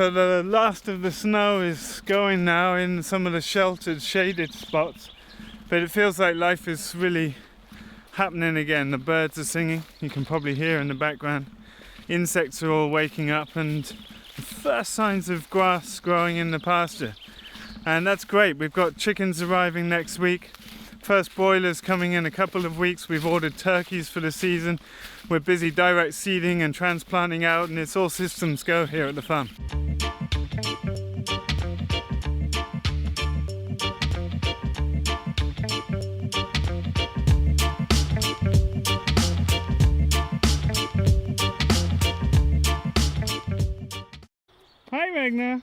So the last of the snow is going now in some of the sheltered, shaded spots, but it feels like life is really happening again. The birds are singing, you can probably hear in the background. Insects are all waking up, and the first signs of grass growing in the pasture. And that's great. We've got chickens arriving next week. First broilers coming in a couple of weeks. We've ordered turkeys for the season. We're busy direct seeding and transplanting out, and it's all systems go here at the farm. Hi Ragnar!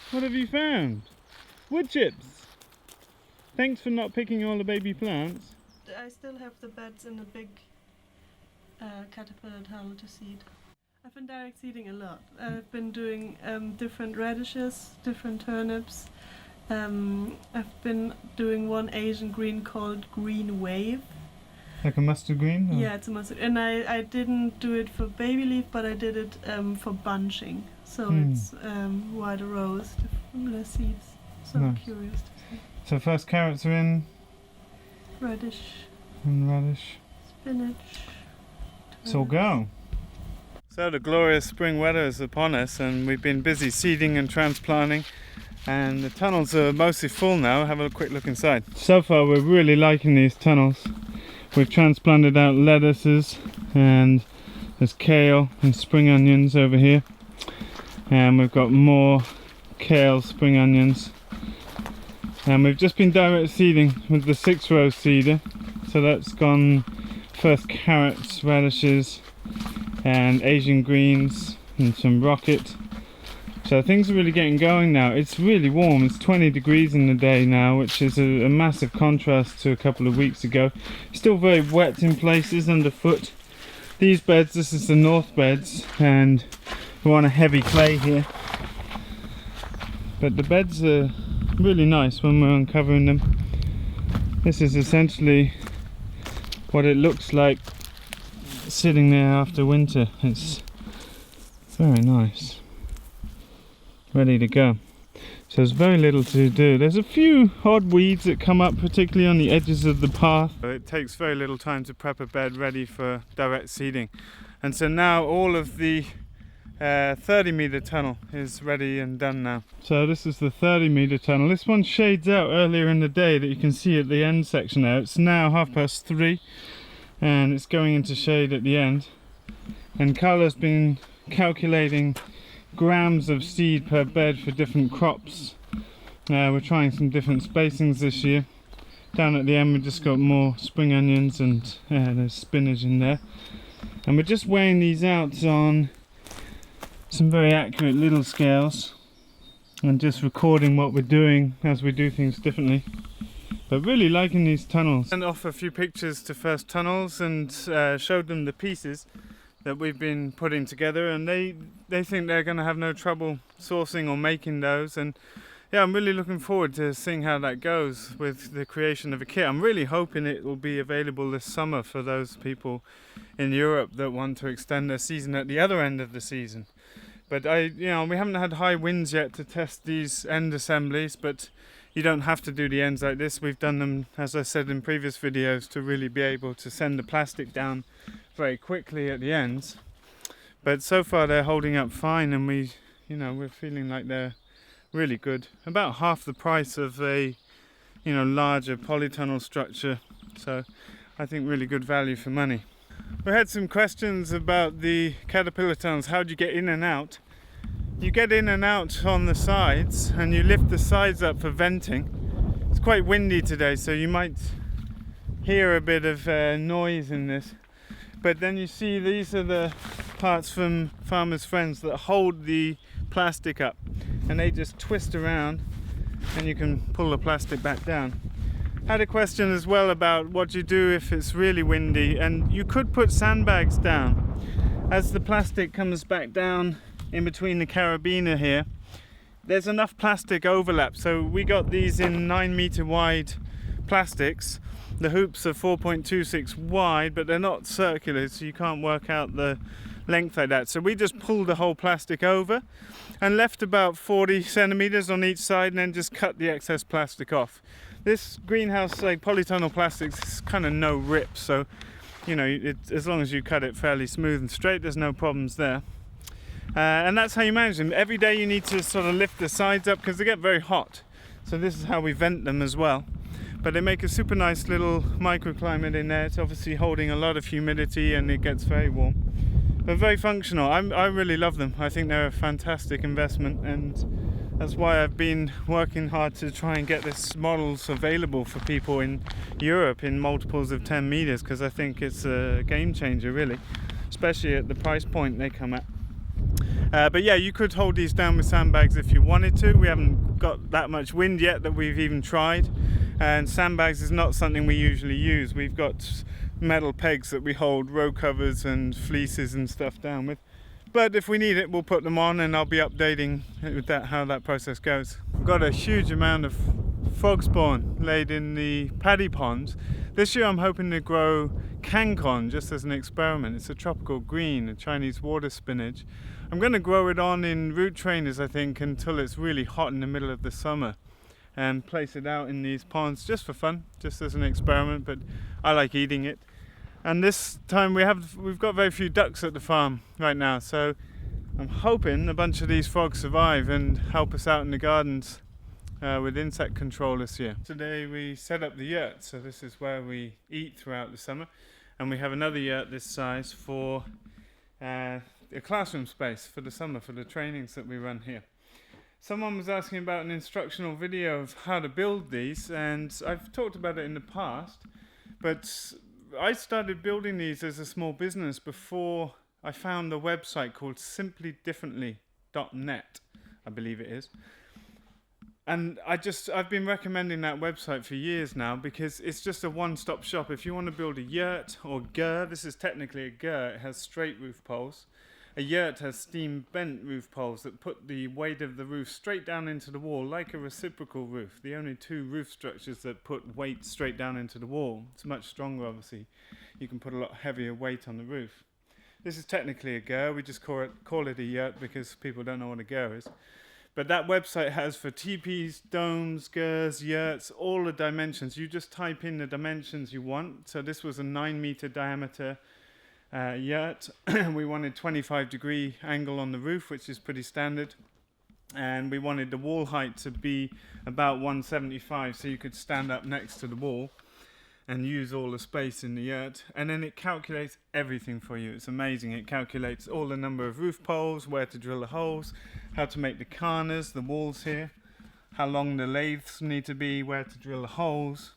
What have you found? Wood chips! Thanks for not picking all the baby plants. I still have the beds in a big caterpillar tunnel to seed. I've been direct seeding a lot. I've been doing different radishes, different turnips. I've been doing one Asian green called Green Wave. Like a mustard green? Or? Yeah, it's a mustard. And I didn't do it for baby leaf, but I did it for bunching. So it's wider rows, different seeds. So nice. I'm curious to see. So first carrots are in. Radish. And radish. Spinach. So go. So the glorious spring weather is upon us, and we've been busy seeding and transplanting, and the tunnels are mostly full now. Have a quick look inside. So far we're really liking these tunnels. We've transplanted out lettuces, and there's kale and spring onions over here, and we've got more kale, spring onions, and we've just been direct seeding with the 6-row seeder. So that's gone first carrots, radishes and Asian greens and some rocket. So things are really getting going now. It's really warm. It's 20 degrees in the day now, which is a massive contrast to a couple of weeks ago. Still very wet in places underfoot. These beds, this is the north beds, and we're on a heavy clay here. But the beds are really nice when we're uncovering them. This is essentially what it looks like sitting there after winter. It's very nice. Ready to go. So there's very little to do. There's a few odd weeds that come up, particularly on the edges of the path. It takes very little time to prep a bed ready for direct seeding. And so now all of the 30-meter tunnel is ready and done now. So this is the 30-meter tunnel. This one shades out earlier in the day that you can see at the end section there. It's now 3:30 and it's going into shade at the end. And Carla's been calculating grams of seed per bed for different crops. We're trying some different spacings this year. Down at the end we've just got more spring onions, and there's spinach in there. And we're just weighing these out on some very accurate little scales and just recording what we're doing as we do things differently. But really liking these tunnels. And off a few pictures to First Tunnels and showed them the pieces that we've been putting together, and they think they're going to have no trouble sourcing or making those. And yeah, I'm really looking forward to seeing how that goes with the creation of a kit. I'm really hoping it will be available this summer for those people in Europe that want to extend their season at the other end of the season. But we haven't had high winds yet to test these end assemblies, but you don't have to do the ends like this. We've done them, as I said in previous videos, to really be able to send the plastic down very quickly at the ends. But so far they're holding up fine, and we're feeling like they're really good. About half the price of a larger polytunnel structure. So I think really good value for money. We had some questions about the caterpillar tunnels. How do you get in and out? You get in and out on the sides, and you lift the sides up for venting. It's quite windy today, so you might hear a bit of noise in this. But then you see these are the parts from Farmers Friends that hold the plastic up, and they just twist around and you can pull the plastic back down. Had a question as well about what you do if it's really windy, and you could put sandbags down. As the plastic comes back down in between the carabiner here, there's enough plastic overlap. So we got these in 9-meter wide plastics. The hoops are 4.26 wide, but they're not circular, so you can't work out the length like that. So we just pulled the whole plastic over and left about 40 centimeters on each side, and then just cut the excess plastic off. This greenhouse, like polytunnel plastics, is kind of no rip, so you know, as long as you cut it fairly smooth and straight, there's no problems there. And that's how you manage them. Every day you need to sort of lift the sides up because they get very hot. So this is how we vent them as well. But they make a super nice little microclimate in there. It's obviously holding a lot of humidity and it gets very warm. But very functional. I really love them. I think they're a fantastic investment, and that's why I've been working hard to try and get this models available for people in Europe in multiples of 10 meters, because I think it's a game changer really, especially at the price point they come at. But yeah, you could hold these down with sandbags if you wanted to. We haven't got that much wind yet that we've even tried, and sandbags is not something we usually use. We've got metal pegs that we hold row covers and fleeces and stuff down with. But if we need it, we'll put them on, and I'll be updating with that how that process goes. We've got a huge amount of frog spawn laid in the paddy ponds. This year I'm hoping to grow Cancon just as an experiment. It's a tropical green, a Chinese water spinach. I'm going to grow it on in root trainers, I think, until it's really hot in the middle of the summer, and place it out in these ponds just for fun, just as an experiment, but I like eating it. And this time we've got very few ducks at the farm right now, so I'm hoping a bunch of these frogs survive and help us out in the gardens with insect control this year. Today we set up the yurt, so this is where we eat throughout the summer, and we have another yurt this size for a classroom space for the summer, for the trainings that we run here. Someone was asking about an instructional video of how to build these, and I've talked about it in the past, but I started building these as a small business before I found a website called simplydifferently.net, I believe it is. And I've been recommending that website for years now because it's just a one-stop shop. If you want to build a yurt or gur, this is technically a gur, it has straight roof poles. A yurt has steam bent roof poles that put the weight of the roof straight down into the wall, like a reciprocal roof. The only two roof structures that put weight straight down into the wall. It's much stronger, obviously. You can put a lot heavier weight on the roof. This is technically a gur. We just call it a yurt because people don't know what a gur is. But that website has for teepees, domes, gurs, yurts, all the dimensions. You just type in the dimensions you want. So this was a 9-meter diameter yurt. We wanted 25-degree angle on the roof, which is pretty standard, and we wanted the wall height to be about 175, so you could stand up next to the wall and use all the space in the yurt. And then it calculates everything for you. It's amazing. It calculates all the number of roof poles, where to drill the holes, how to make the corners, the walls here, how long the lathes need to be, where to drill the holes,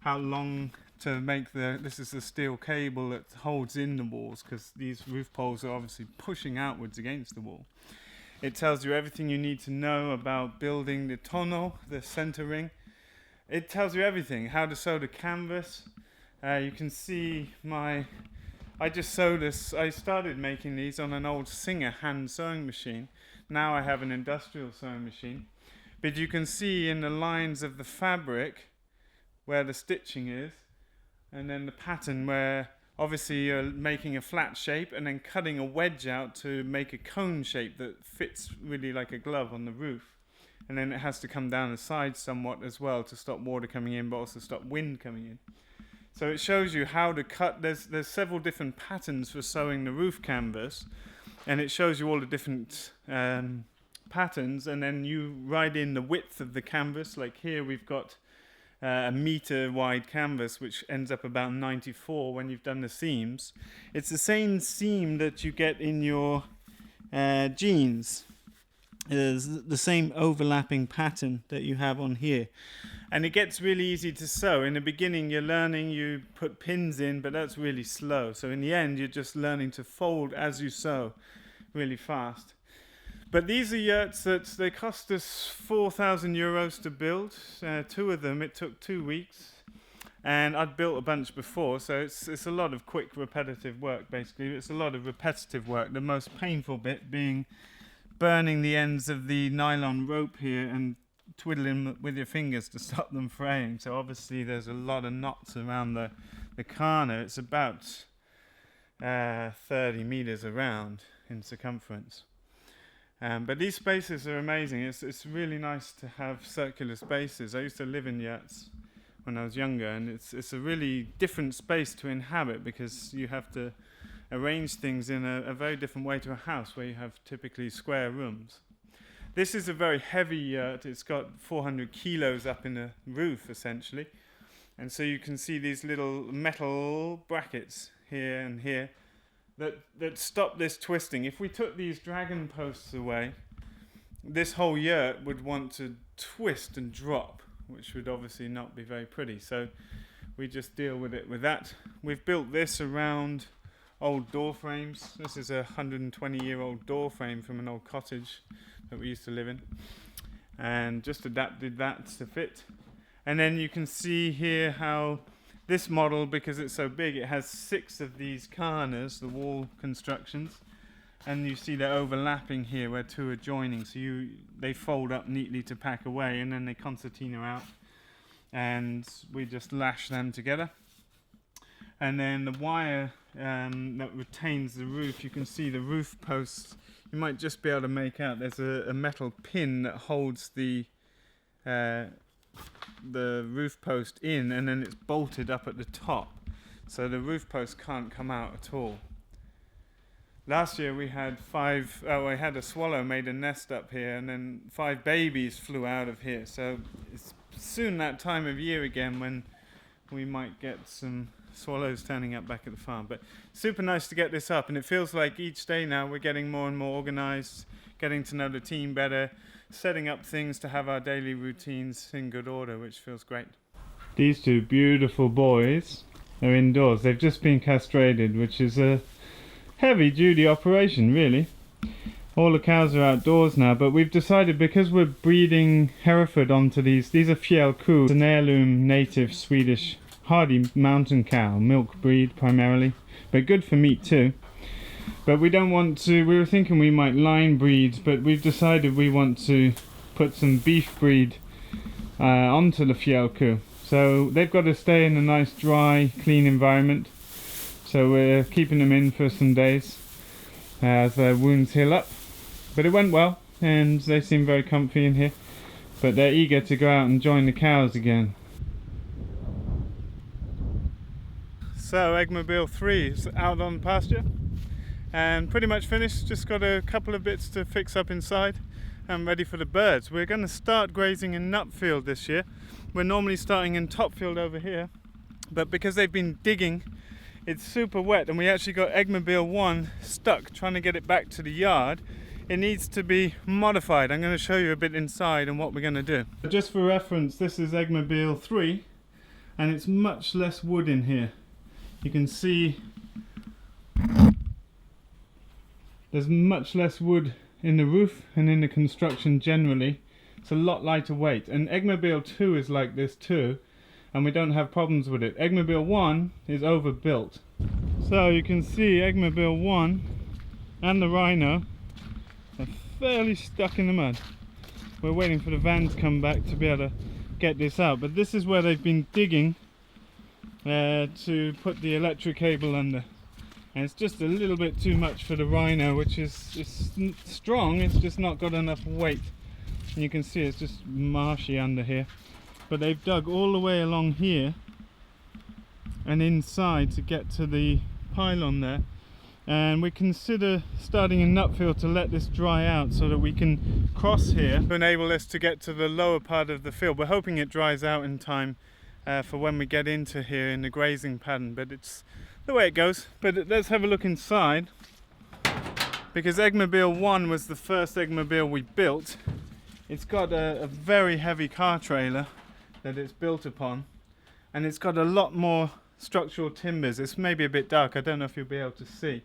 how long to make this is a steel cable that holds in the walls, because these roof poles are obviously pushing outwards against the wall. It tells you everything you need to know about building the tonneau, the center ring. It tells you everything, how to sew the canvas. You can see I just sewed this. I started making these on an old Singer hand sewing machine. Now I have an industrial sewing machine. But you can see in the lines of the fabric where the stitching is, and then the pattern where obviously you're making a flat shape and then cutting a wedge out to make a cone shape that fits really like a glove on the roof. And then it has to come down the side somewhat as well to stop water coming in, but also stop wind coming in. So it shows you how to cut. There's several different patterns for sewing the roof canvas, and it shows you all the different patterns, and then you write in the width of the canvas. Like here we've got a meter wide canvas, which ends up about 94 when you've done the seams. It's the same seam that you get in your jeans. It's the same overlapping pattern that you have on here. And it gets really easy to sew. In the beginning you're learning, you put pins in, but that's really slow. So in the end you're just learning to fold as you sew really fast. But these are yurts that they cost us 4,000 euros to build. 2 of them, it took 2 weeks. And I'd built a bunch before, so it's a lot of quick, repetitive work, basically. It's a lot of repetitive work, the most painful bit being burning the ends of the nylon rope here and twiddling with your fingers to stop them fraying. So obviously there's a lot of knots around the corner. It's about 30 meters around in circumference. But these spaces are amazing. It's really nice to have circular spaces. I used to live in yurts when I was younger, and it's a really different space to inhabit because you have to arrange things in a very different way to a house where you have typically square rooms. This is a very heavy yurt. It's got 400 kilos up in the roof essentially, and so you can see these little metal brackets here and here that stop this twisting. If we took these dragon posts away, this whole yurt would want to twist and drop, which would obviously not be very pretty. So we just deal with it with that. We've built this around old door frames. This is a 120-year-old door frame from an old cottage that we used to live in, and just adapted that to fit. And then you can see here how this model, because it's so big, it has 6 of these corners, the wall constructions, and you see they're overlapping here where 2 are joining, so they fold up neatly to pack away, and then they concertina out, and we just lash them together. And then the wire that retains the roof, you can see the roof posts, you might just be able to make out there's a metal pin that holds the roof post in, and then it's bolted up at the top, so the roof post can't come out at all. Last year we had I had a swallow made a nest up here, and then 5 babies flew out of here, so it's soon that time of year again when we might get some swallows turning up back at the farm. But super nice to get this up, and it feels like each day now we're getting more and more organized, getting to know the team better, setting up things to have our daily routines in good order, which feels great. These 2 beautiful boys are indoors. They've just been castrated, which is a heavy duty operation really. All the cows are outdoors now, but we've decided, because we're breeding Hereford onto these are fjällko, an heirloom native Swedish hardy mountain cow, milk breed primarily, but good for meat too. But we don't want to, we were thinking we might line breed, but we've decided we want to put some beef breed onto the fjällko. So they've got to stay in a nice dry, clean environment. So we're keeping them in for some days as their wounds heal up. But it went well, and they seem very comfy in here. But they're eager to go out and join the cows again. So Eggmobile 3 is out on pasture and pretty much finished. Just got a couple of bits to fix up inside and ready for the birds. We're going to start grazing in Nutfield this year. We're normally starting in Topfield over here, but because they've been digging, it's super wet, and we actually got Eggmobile 1 stuck trying to get it back to the yard. It needs to be modified. I'm going to show you a bit inside and what we're going to do. Just for reference, this is Eggmobile 3, and it's much less wood in here. You can see there's much less wood in the roof and in the construction generally. It's a lot lighter weight, and Eggmobile 2 is like this too, and we don't have problems with it. Eggmobile 1 is overbuilt. So you can see Eggmobile 1 and the Rhino are fairly stuck in the mud. We're waiting for the van to come back to be able to get this out, but this is where they've been digging to put the electric cable under, and it's just a little bit too much for the Rhino, which is strong, it's just not got enough weight. And you can see it's just marshy under here, but they've dug all the way along here and inside to get to the pylon there, and we consider starting in Nutfield to let this dry out so that we can cross here to enable us to get to the lower part of the field. We're hoping it dries out in time for when we get into here in the grazing pattern, but it's the way it goes. But let's have a look inside, because Eggmobile 1 was the first Eggmobile we built. It's got a very heavy car trailer that it's built upon, and it's got a lot more structural timbers. It's maybe a bit dark, I don't know if you'll be able to see.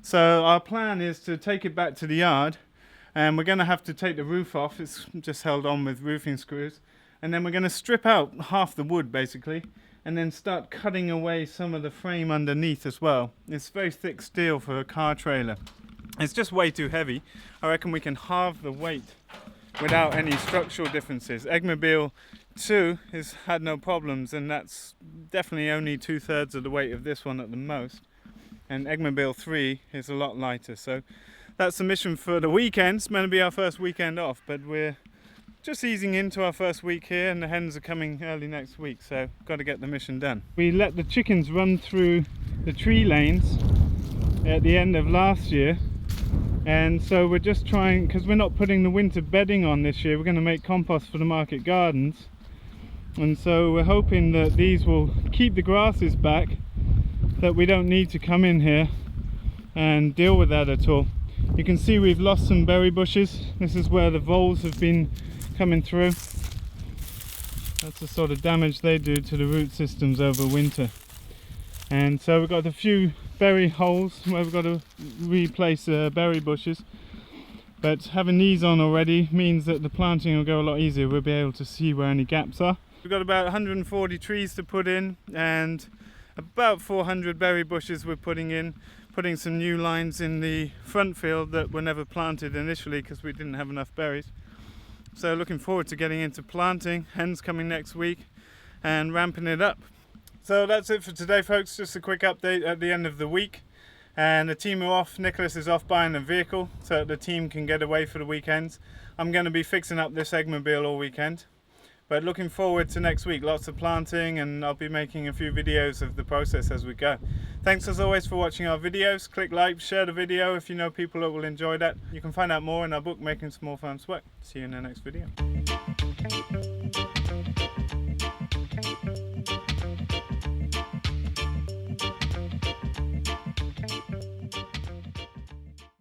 So our plan is to take it back to the yard, and we're going to have to take the roof off. It's just held on with roofing screws. And then we're going to strip out half the wood basically, and then start cutting away some of the frame underneath as well. It's very thick steel for a car trailer. It's just way too heavy. I reckon we can halve the weight without any structural differences. Eggmobile 2 has had no problems, and that's definitely only 2/3 of the weight of this one at the most. and Eggmobile 3 is a lot lighter. So that's the mission for the weekend. It's meant to be our first weekend off, but we're just easing into our first week here, and the hens are coming early next week, so got to get the mission done. We let the chickens run through the tree lanes at the end of last year, and so we're just trying, because we're not putting the winter bedding on this year, we're going to make compost for the market gardens, and so we're hoping that these will keep the grasses back, that we don't need to come in here and deal with that at all. You can see we've lost some berry bushes. This is where the voles have been coming through. That's the sort of damage they do to the root systems over winter. And so we've got a few berry holes where we've got to replace berry bushes, but having these on already means that the planting will go a lot easier. We'll be able to see where any gaps are. We've got about 140 trees to put in and about 400 berry bushes we're putting some new lines in the front field that were never planted initially because we didn't have enough berries. So looking forward to getting into planting, hens coming next week, and ramping it up. So that's it for today, folks. Just a quick update at the end of the week. And the team are off. Nicholas is off buying a vehicle so that the team can get away for the weekends. I'm going to be fixing up this Eggmobile all weekend. But looking forward to next week. Lots of planting, and I'll be making a few videos of the process as we go. Thanks as always for watching our videos. Click like, share the video if you know people that will enjoy that. You can find out more in our book, Making Small Farms Work. See you in the next video.